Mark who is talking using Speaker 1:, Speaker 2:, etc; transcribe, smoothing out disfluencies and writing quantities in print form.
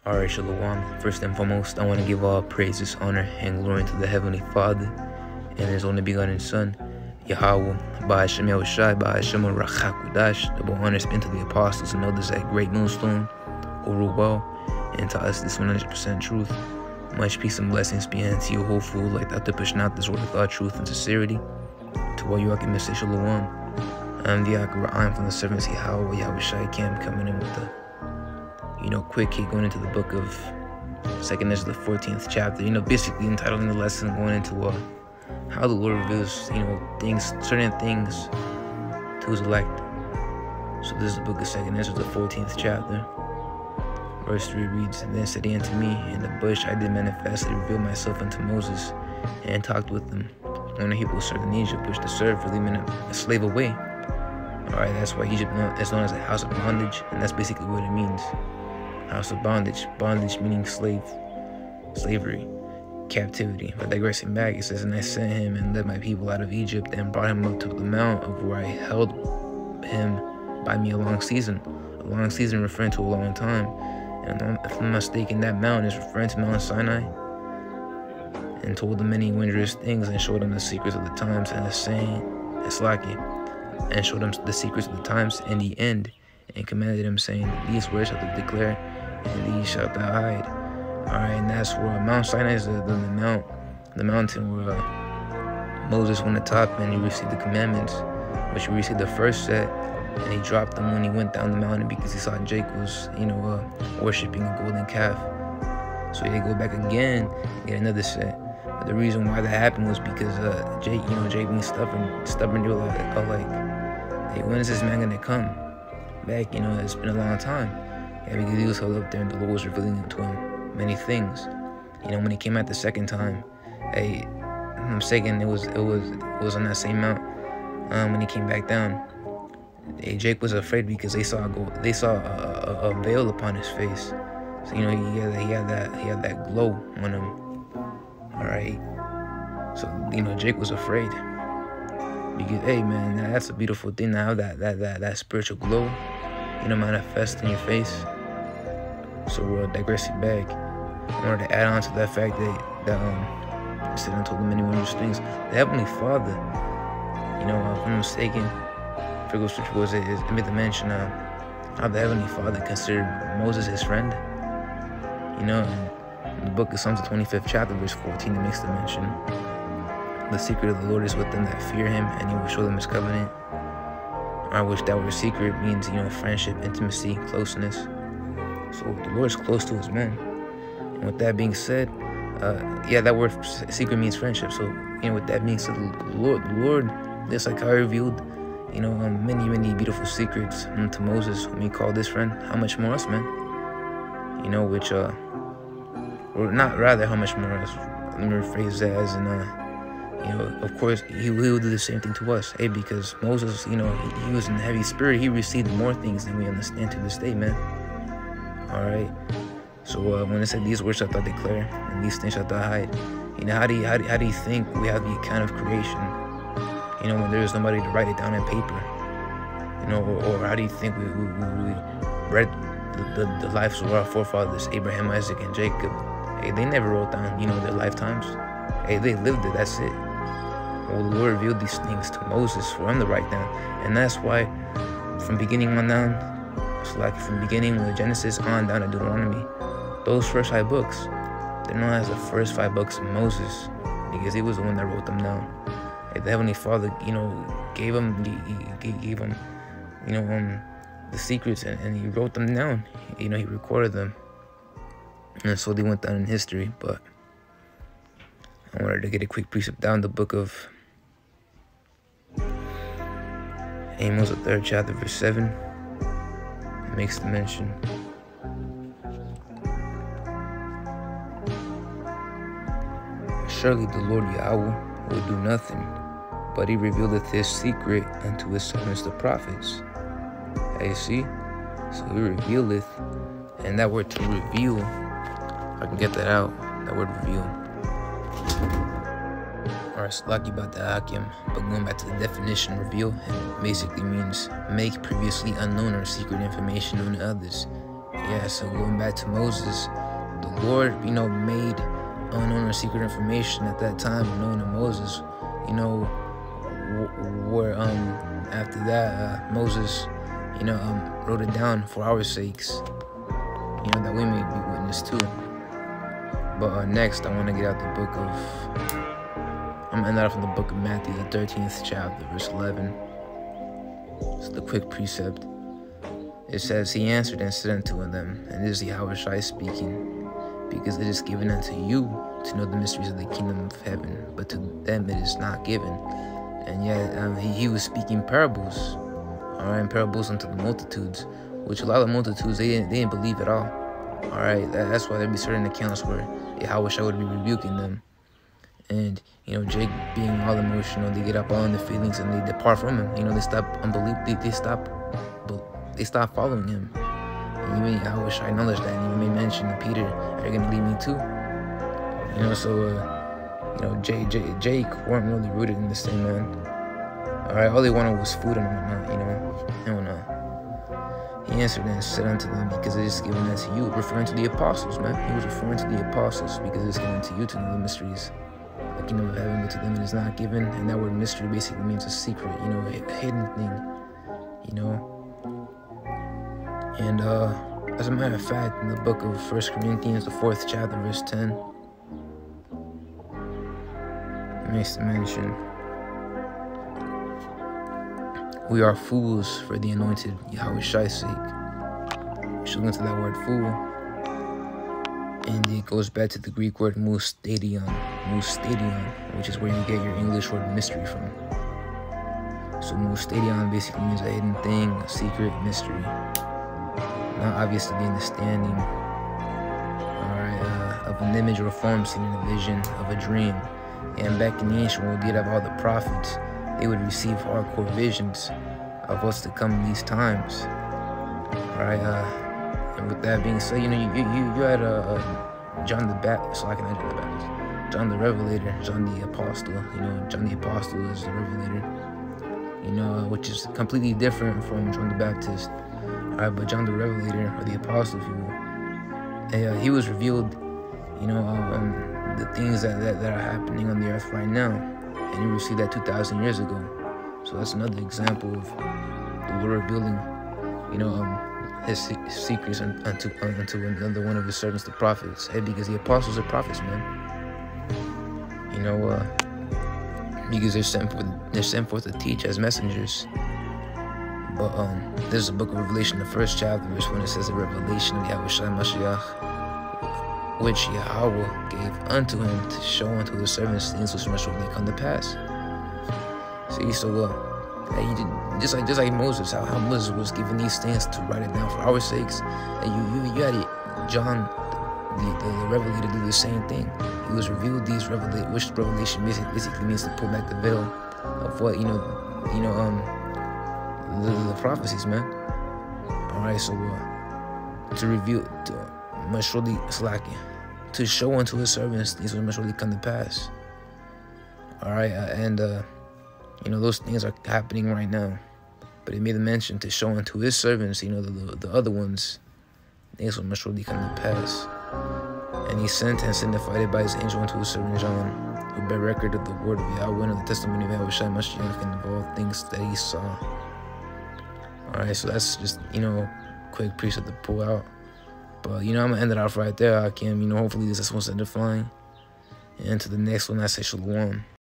Speaker 1: Alright, Shalom. First and foremost, I want to give all praises, honor, and glory to the Heavenly Father and His only begotten Son, Yahweh, Ba'ashem Yahushai, Ba'ashem Rachakudash. Double honors been to the apostles and elders at Great Millstone, who rule well, and to us this 100% truth. Much peace and blessings be unto you, hopeful, like that to push out this word of God, truth, and sincerity. To all you I can say Shalom. I'm the I'm from the servants Yahweh, Yahushai Camp, coming in with the quick hit, going into the book of 2nd Ezra, the 14th chapter, basically entitling the lesson, going into how the Lord reveals, certain things to His elect. So this is the book of 2nd Ezra, the 14th chapter. Verse 3 reads, "And then said he unto me, in the bush I did manifestly reveal myself unto Moses, and talked with him. When the people served in Egypt, which to serve for leaving a slave away." Alright, that's why Egypt is known as a house of bondage, and that's basically what it means. House of bondage. Bondage meaning slavery, captivity. But digressing back, it says, "And I sent him and led my people out of Egypt, and brought him up to the mount of where I held him by me a long season." A long season referring to a long time. And if I'm not mistaken, that mount is referring to Mount Sinai. "And told them many wondrous things, and showed them the secrets of the times, and showed them the secrets of the times and the end, and commanded him, saying, These words shalt thou declare, and these shalt thou hide." Alright, and that's where Mount Sinai is the mountain where Moses went atop and he received the commandments, which he received the first set, and he dropped them when he went down the mountain because he saw Jake was, worshiping a golden calf. So he had to go back again and get another set. But the reason why that happened was because Jake being stubborn, they were like, "Hey, when is this man gonna come back? It's been a long time." Yeah, because he was held up there and the Lord was revealing to him many things. When he came out the second time, hey, I'm mistaken, it was on that same mount. When he came back down, hey, Jake was afraid because they saw a veil upon his face. So he had that glow on him. All right. So Jake was afraid because, hey man, that's a beautiful thing to have that spiritual glow, manifest in your face. So we're digressing back. I wanted to add on to that fact that I said I told them many wondrous things. The Heavenly Father, if I'm mistaken, I forget what scripture was it made the mention how the Heavenly Father considered Moses his friend. In the book of Psalms, the 25th chapter, verse 14, it makes the mention, "The secret of the Lord is with them that fear Him, and He will show them His covenant." I wish that word secret means, friendship, intimacy, closeness. So the Lord is close to His men. And with that being said, that word secret means friendship. So, with that being said, the Lord, just like how He revealed, many beautiful secrets to Moses, whom He called His friend, how much more us, man? Or not rather, how much more us? Let me rephrase that as in, of course, He will do the same thing to us. Hey, because Moses, he was in heavy spirit. He received more things than we understand to this day, man. All right. So when it said, "These words shalt thou declare, and these things shalt thou hide," how do you think we have the account of creation? When there is nobody to write it down on paper. Or how do you think we read the lives of our forefathers, Abraham, Isaac, and Jacob? Hey, they never wrote down, their lifetimes. Hey, they lived it, that's it. Well, the Lord revealed these things to Moses for him to write down. And that's why, from beginning on down, from beginning with Genesis on down to Deuteronomy, those first 5 books, they're known as the first 5 books of Moses, because he was the one that wrote them down. Hey, the Heavenly Father, gave him the secrets, and he wrote them down. He recorded them. And so they went down in history. But I wanted to get a quick precept down the book of Amos, the 3rd chapter, verse 7. It makes the mention. "Surely the Lord Yahweh will do nothing, but He revealeth His secret unto His servants the prophets." Hey, see? So He revealeth, and that word to reveal, if I can get that out, that word reveal. Alright, so lucky about the Hakim, but going back to the definition, reveal, it basically means make previously unknown or secret information known to others. Yeah, so going back to Moses, the Lord, made unknown or secret information at that time known to Moses. Where after that Moses, wrote it down for our sakes, that we may be witness too. But next, I want to get out the book of. I'm gonna end that off in the book of Matthew, the 13th chapter, verse 11. It's the quick precept. It says, "He answered and said unto them, and this is Yahushua speaking, because it is given unto you to know the mysteries of the kingdom of heaven, but to them it is not given." And yet, he was speaking parables, all right, parables unto the multitudes, which a lot of the multitudes, they didn't believe at all. All right, that's why there'd be certain accounts where Yahushua would be rebuking them. And, Jake being all emotional, they get up all in the feelings and they depart from him. They stop unbelief, they stop following him. And even Yahushua acknowledged that, and even mentioned to Peter, "Are you going to leave me too?" Jake weren't really rooted in this thing, man. All right, all they wanted was food and whatnot, He answered and said unto them, because it is given unto you, referring to the apostles, man. He was referring to the apostles, because it is given to you to know the mysteries, the kingdom of heaven, but to them it is not given. And that word mystery basically means a secret, a hidden thing, And as a matter of fact, in the book of 1 Corinthians, the 4th chapter, verse 10, it makes the mention, "We are fools for the anointed Yahushua's sake." We should look into that word fool. And it goes back to the Greek word mustadion, which is where you get your English word mystery from. So mustadion basically means a hidden thing, a secret, mystery. Not obvious to the understanding, of an image or a form seen in a vision, of a dream. And back in the ancient world, you'd have all the prophets. They would receive hardcore visions of what's to come in these times. Alright, and with that being said, you had John the Baptist, John the Revelator, John the Apostle. John the Apostle is the Revelator, which is completely different from John the Baptist. Alright, but John the Revelator, or the Apostle, if you will, he was revealed, the things that are happening on the earth right now. And he received that 2,000 years ago. So that's another example of the Lord revealing, his secrets unto another one of his servants, the prophets. Hey, because the apostles are prophets, man. Because they're sent forth to teach as messengers. But this is the book of Revelation, the 1st chapter, verse 1. It says, "The revelation of Yahushua Mashiach, which Yahweh gave unto him to show unto his servants things which must shortly come to pass." See, so he did, just like Moses, how Moses was given these things to write it down for our sakes. And you had John, the Revelator, do the same thing. He was revealed these which revelation basically means to pull back the veil of what the prophecies, man. All right, so to reveal, must surely slacking, to show unto his servants these will must surely come to pass. All right, and those things are happening right now. But it made the mention to show unto his servants, the other ones, things will must surely come to pass. And he sent and signified it by his angel unto his servant John, who bear record of the word of Yahweh and of the testimony of Yahushua Mashiach and of all things that he saw. All right, so that's just quick precept to pull out. But I'm gonna end it off right there. Hopefully this is what's edifying. And to the next one, I say shalom.